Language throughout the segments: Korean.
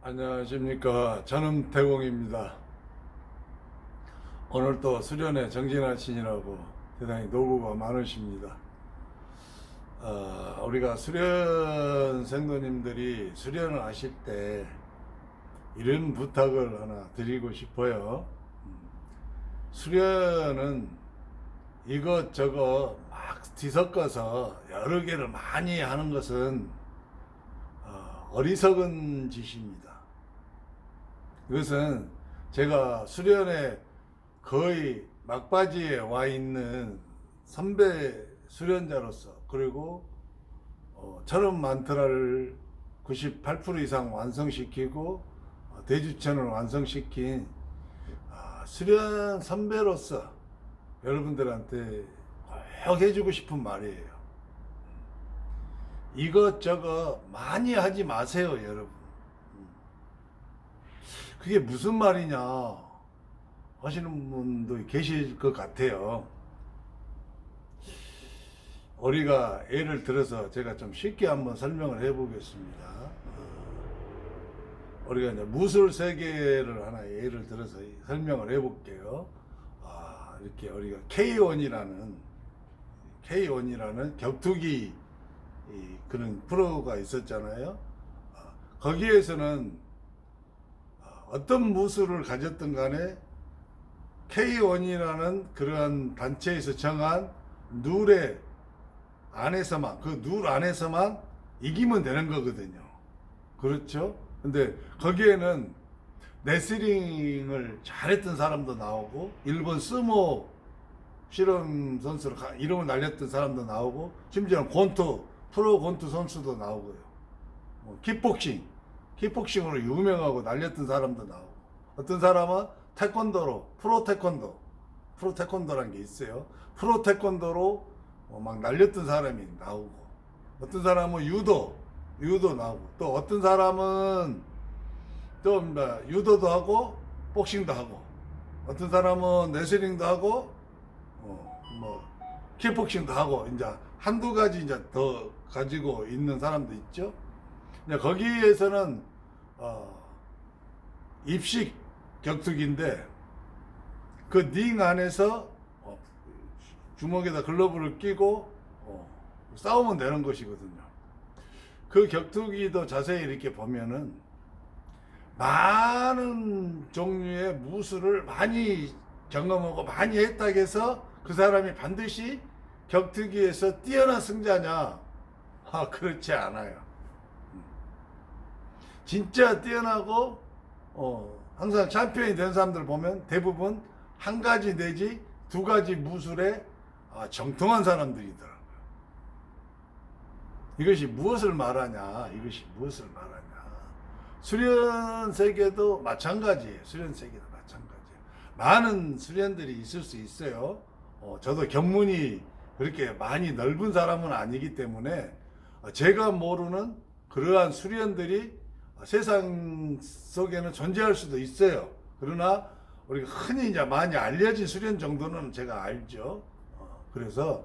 안녕하십니까. 저는 대공입니다. 오늘 또 수련회 정진하시느라고 대단히 노고가 많으십니다. 우리가 수련 생도님들이 수련을 하실 때 이런 부탁을 하나 드리고 싶어요. 수련은 이것저것 막 뒤섞어서 여러 개를 많이 하는 것은 어리석은 짓입니다. 이것은 제가 수련에 거의 막바지에 와 있는 선배 수련자로서, 그리고 천원 만트라를 98% 이상 완성시키고 대주천을 완성시킨 수련 선배로서 여러분들한테 꼭 해주고 싶은 말이에요. 이것저것 많이 하지 마세요, 여러분. 그게 무슨 말이냐 하시는 분도 계실 것 같아요. 우리가 예를 들어서 제가 좀 쉽게 한번 설명을 해보겠습니다. 우리가 이제 무술 세계를 하나 예를 들어서 설명을 해볼게요. 이렇게 우리가 K1이라는 격투기 그런 프로가 있었잖아요. 거기에서는 어떤 무술을 가졌든 간에 K1이라는 그러한 단체에서 정한 룰의 안에서만, 그 룰 안에서만 이기면 되는 거거든요. 그렇죠? 근데 거기에는 레슬링을 잘했던 사람도 나오고, 일본 스모 실험 선수로 이름을 날렸던 사람도 나오고, 심지어는 프로 권투 선수도 나오고요. 킥복싱으로 유명하고 날렸던 사람도 나오고, 어떤 사람은 태권도로, 프로 태권도라는 게 있어요. 프로 태권도로 막 날렸던 사람이 나오고, 어떤 사람은 유도 나오고, 또 어떤 사람은 또 유도도 하고 복싱도 하고, 어떤 사람은 레슬링도 하고 킥복싱도 하고, 이제 한두 가지 이제 더 가지고 있는 사람도 있죠. 이제 거기에서는 입식 격투기인데, 그 링 안에서 주먹에다 글러브를 끼고 싸우면 되는 것이거든요. 그 격투기도 자세히 이렇게 보면은 많은 종류의 무술을 많이 경험하고 많이 했다고 해서 그 사람이 반드시 격투기에서 뛰어난 승자냐? 그렇지 않아요. 진짜 뛰어나고 항상 챔피언이 된 사람들 보면 대부분 한 가지 내지 두 가지 무술에 정통한 사람들이더라고요. 이것이 무엇을 말하냐? 수련 세계도 마찬가지예요. 많은 수련들이 있을 수 있어요. 저도 견문이 그렇게 많이 넓은 사람은 아니기 때문에 제가 모르는 그러한 수련들이 세상 속에는 존재할 수도 있어요. 그러나 우리가 흔히 이제 많이 알려진 수련 정도는 제가 알죠. 그래서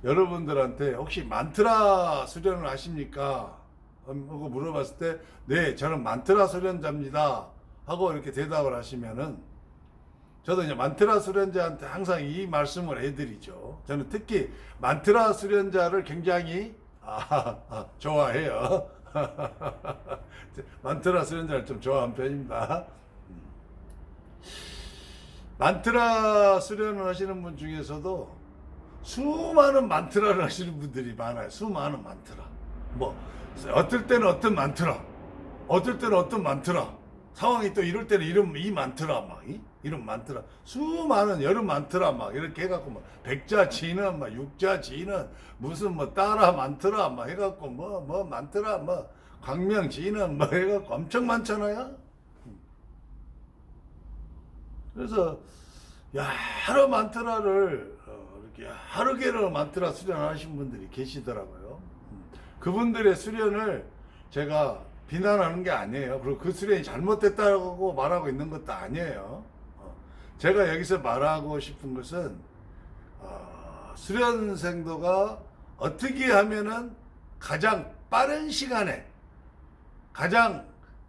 여러분들한테 혹시 만트라 수련을 하십니까? 하고 물어봤을 때, 네, 저는 만트라 수련자입니다 하고 이렇게 대답을 하시면은, 저도 이제 만트라 수련자한테 항상 이 말씀을 해드리죠. 저는 특히 만트라 수련자를 굉장히 좋아해요. 만트라 수련자를 좀 좋아하는 편입니다. 만트라 수련을 하시는 분 중에서도 수많은 만트라를 하시는 분들이 많아요. 수많은 만트라. 어떨 때는 어떤 만트라, 어떨 때는 어떤 만트라, 상황이 또 이럴 때는 이 만트라, 이런 만트라, 수많은 여러 만트라 이렇게 해갖고 백자지는 육자지는 무슨 따라 만트라 해갖고 만트라 광명지는 해갖고 엄청 많잖아요. 그래서 여러 만트라를 이렇게 여러 개를 만트라 수련하신 분들이 계시더라고요. 그분들의 수련을 제가 비난하는 게 아니에요. 그리고 그 수련이 잘못됐다고 말하고 있는 것도 아니에요. 제가 여기서 말하고 싶은 것은 수련생도가 어떻게 하면은 가장 빠른 시간에 가장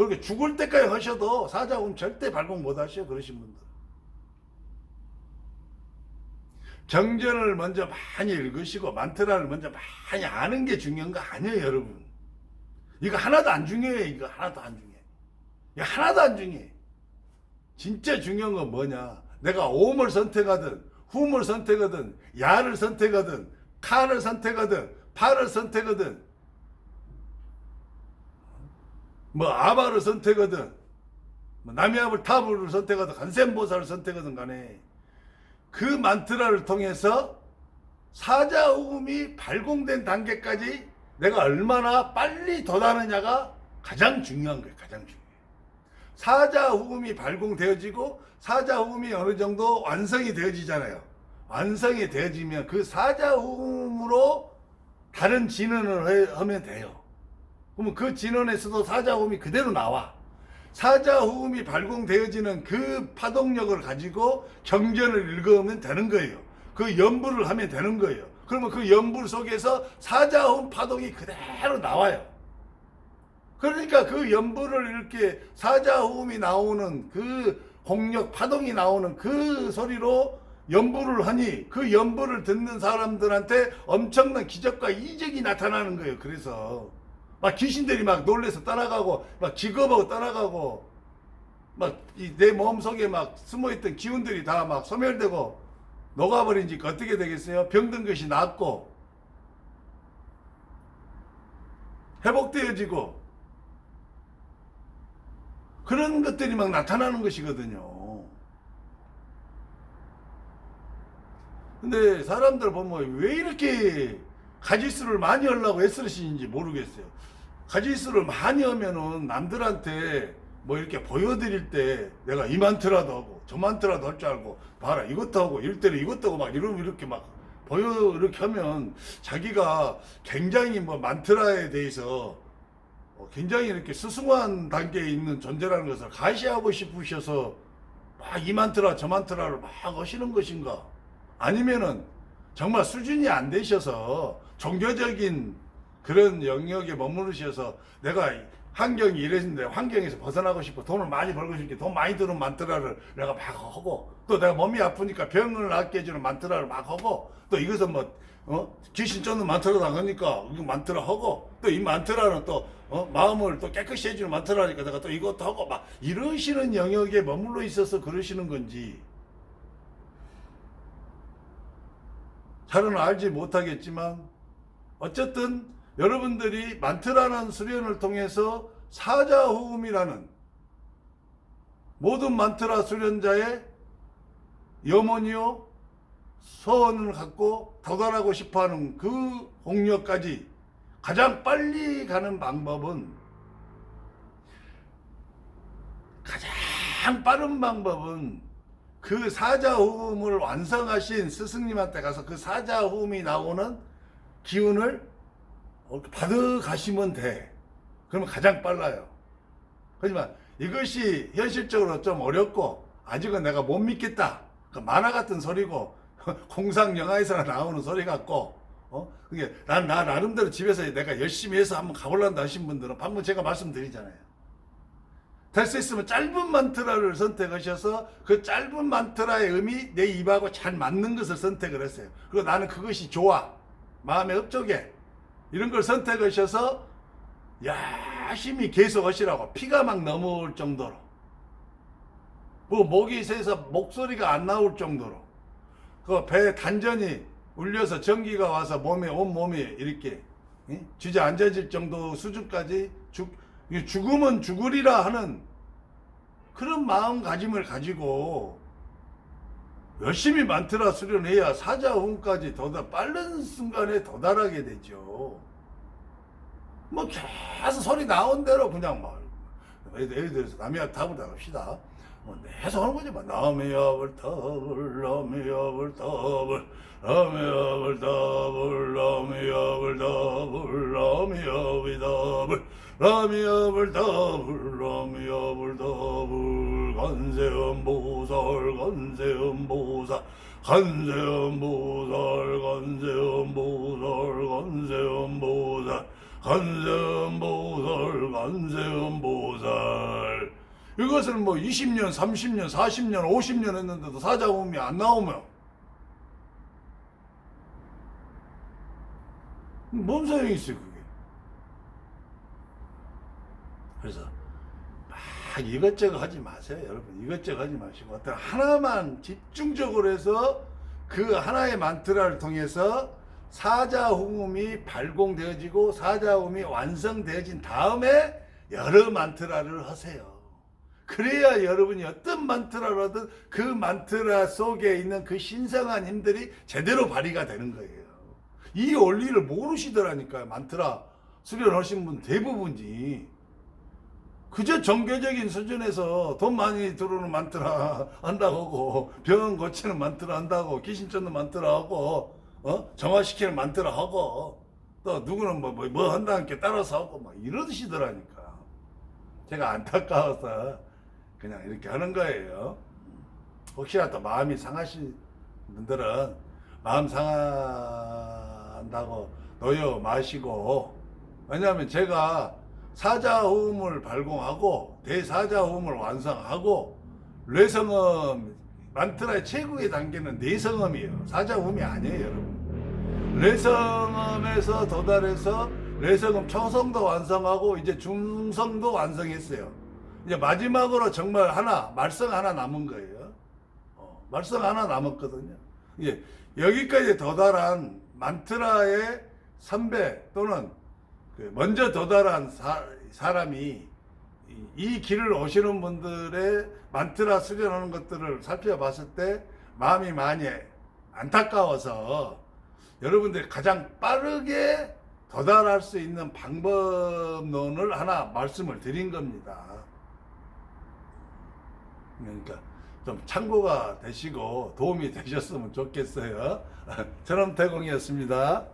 그렇게 죽을 때까지 하셔도 사자호흡 절대 발공 못 하셔, 그러신 분들. 경전을 먼저 많이 읽으시고 만트라를 먼저 많이 아는 게 중요한 거 아니에요, 여러분. 이거 하나도 안 중요해. 이거 하나도 안 중요해. 이거 하나도 안 중요해. 진짜 중요한 건 뭐냐? 내가 오음을 선택하든 후음을 선택하든 야를 선택하든 카를 선택하든 파를 선택하든 뭐 아바를 선택하든 뭐 남이압을 타브를 선택하든 간센보사를 선택하든 간에 그 만트라를 통해서 사자호흡이 발공된 단계까지 내가 얼마나 빨리 도달하느냐가 가장 중요한 거예요. 가장 중요해요. 사자호흡이 발공되어지고 사자호흡이 어느 정도 완성이 되어지잖아요. 완성이 되어지면 그 사자호흡으로 다른 진언을 하면 돼요. 그러면 그 진언에서도 사자호흡이 그대로 나와. 사자호흡이 발공되어지는 그 파동력을 가지고 경전을 읽으면 되는 거예요. 그 연부를 하면 되는 거예요. 그러면 그 연부 속에서 사자호흡 파동이 그대로 나와요. 그러니까 그 연부를 이렇게 사자호흡이 나오는 그 공력 파동이 나오는 그 소리로 연부를 하니 그 연부를 듣는 사람들한테 엄청난 기적과 이적이 나타나는 거예요. 그래서 막 귀신들이 막 놀래서 떠나가고 막 기겁하고 떠나가고 막 내 몸속에 막 숨어있던 기운들이 다 막 소멸되고 녹아버린지 어떻게 되겠어요? 병든 것이 낫고 회복되어지고 그런 것들이 막 나타나는 것이거든요. 근데 사람들 보면 왜 이렇게 가지수를 많이 하려고 애쓰시는지 모르겠어요. 가지수를 많이 하면은 남들한테 뭐 이렇게 보여드릴 때 내가 이 만트라도 하고 저 만트라도 할 줄 알고 봐라 이것도 하고 일대로 이것도 하고 막 이러면 이렇게 막 이렇게 하면 자기가 굉장히 뭐 만트라에 대해서 굉장히 이렇게 수승한 단계에 있는 존재라는 것을 가시하고 싶으셔서 막 이 만트라 저 만트라를 막 하시는 것인가? 아니면은 정말 수준이 안 되셔서 종교적인 그런 영역에 머무르셔서 내가 환경이 이랬는데 환경에서 벗어나고 싶고 돈을 많이 벌고 싶게 돈 많이 드는 만트라를 내가 막 하고 또 내가 몸이 아프니까 병을 낫게 해주는 만트라를 막 하고 또 이것은 귀신 쫓는 만트라도 안 하니까 이거 만트라 하고 또 이 만트라는 또 마음을 또 깨끗이 해주는 만트라니까 내가 또 이것도 하고 막 이러시는 영역에 머물러 있어서 그러시는 건지 잘은 알지 못하겠지만 어쨌든 여러분들이 만트라는 수련을 통해서 사자호흡이라는 모든 만트라 수련자의 염원이요 소원을 갖고 도달하고 싶어하는 그 공력까지 가장 빨리 가는 방법은 가장 빠른 방법은 그 사자호흡을 완성하신 스승님한테 가서 그 사자호흡이 나오는 기운을 받아 가시면 돼. 그러면 가장 빨라요. 하지만 이것이 현실적으로 좀 어렵고 아직은 내가 못 믿겠다. 그 만화 같은 소리고 공상 영화에서나 나오는 소리 같고 그게 나 나름대로 집에서 내가 열심히 해서 한번 가보려다 하신 분들은 방금 제가 말씀드리잖아요. 될 수 있으면 짧은 만트라를 선택하셔서 그 짧은 만트라의 의미 내 입하고 잘 맞는 것을 선택을 했어요. 그리고 나는 그것이 좋아. 마음에 흡족해. 이런 걸 선택하셔서 열심히 계속 하시라고 피가 막 넘어올 정도로 뭐 목이 새서 목소리가 안 나올 정도로 그 배 단전이 울려서 전기가 와서 온 몸이 이렇게 주저앉아질 정도 수준까지 죽으면 죽으리라 하는 그런 마음가짐을 가지고 열심히 만트라 수련해야 사자호흡까지 빠른 순간에 도달하게 되죠. 뭐 계속 소리 나온 대로 그냥 막 예를 들어서 남이압 답을 합시다. 계속 하는 거지. 남이압을 답을 남이압을 답을 남이압을 답을 남이압을 답을 남이압이 답을 남이압을 답을 남이압을 답을 간세음보살 간세음보살 간세음보살 간세음보살 간세음보살 간세음보살 간세음 보살. 이것을 뭐 20년, 30년, 40년, 50년 했는데도 사자음이 안 나오면 뭔 소용이 있어요, 그게. 그래서 막 이것저것 하지 마세요, 여러분. 이것저것 하지 마시고 어떤 하나만 집중적으로 해서 그 하나의 만트라를 통해서 사자후음이 발공되어지고 사자후음이 완성되어진 다음에 여러 만트라를 하세요. 그래야 여러분이 어떤 만트라를 하든 그 만트라 속에 있는 그 신성한 힘들이 제대로 발휘가 되는 거예요. 이 원리를 모르시더라니까요. 만트라 수련하신 분 대부분이. 그저 정교적인 수준에서 돈 많이 들어오는 만트라 한다고 하고, 병원 고치는 만트라 한다고, 귀신 쫓는 만트라 하고, 정화시키는 만트라 하고, 또 누구는 뭐 한다는 게 따라서 하고, 막 이러시더라니까. 제가 안타까워서 그냥 이렇게 하는 거예요. 혹시라도 마음이 상하신 분들은 마음 상한다고 노여 마시고, 왜냐하면 제가 사자호음을 발공하고 대사자호음을 완성하고 뇌성음 만트라의 최고의 단계는 뇌성음이에요. 사자호음이 아니에요, 여러분. 뇌성음에서 도달해서 뇌성음 초성도 완성하고 이제 중성도 완성했어요. 이제 마지막으로 정말 하나 말성 하나 남은 거예요. 말성 하나 남았거든요. 이제 여기까지 도달한 만트라의 선배 또는 먼저 도달한 사람이 이 길을 오시는 분들의 만트라 수련하는 것들을 살펴봤을 때 마음이 많이 안타까워서 여러분들이 가장 빠르게 도달할 수 있는 방법론을 하나 말씀을 드린 겁니다. 그러니까 좀 참고가 되시고 도움이 되셨으면 좋겠어요. 전엄태공이었습니다.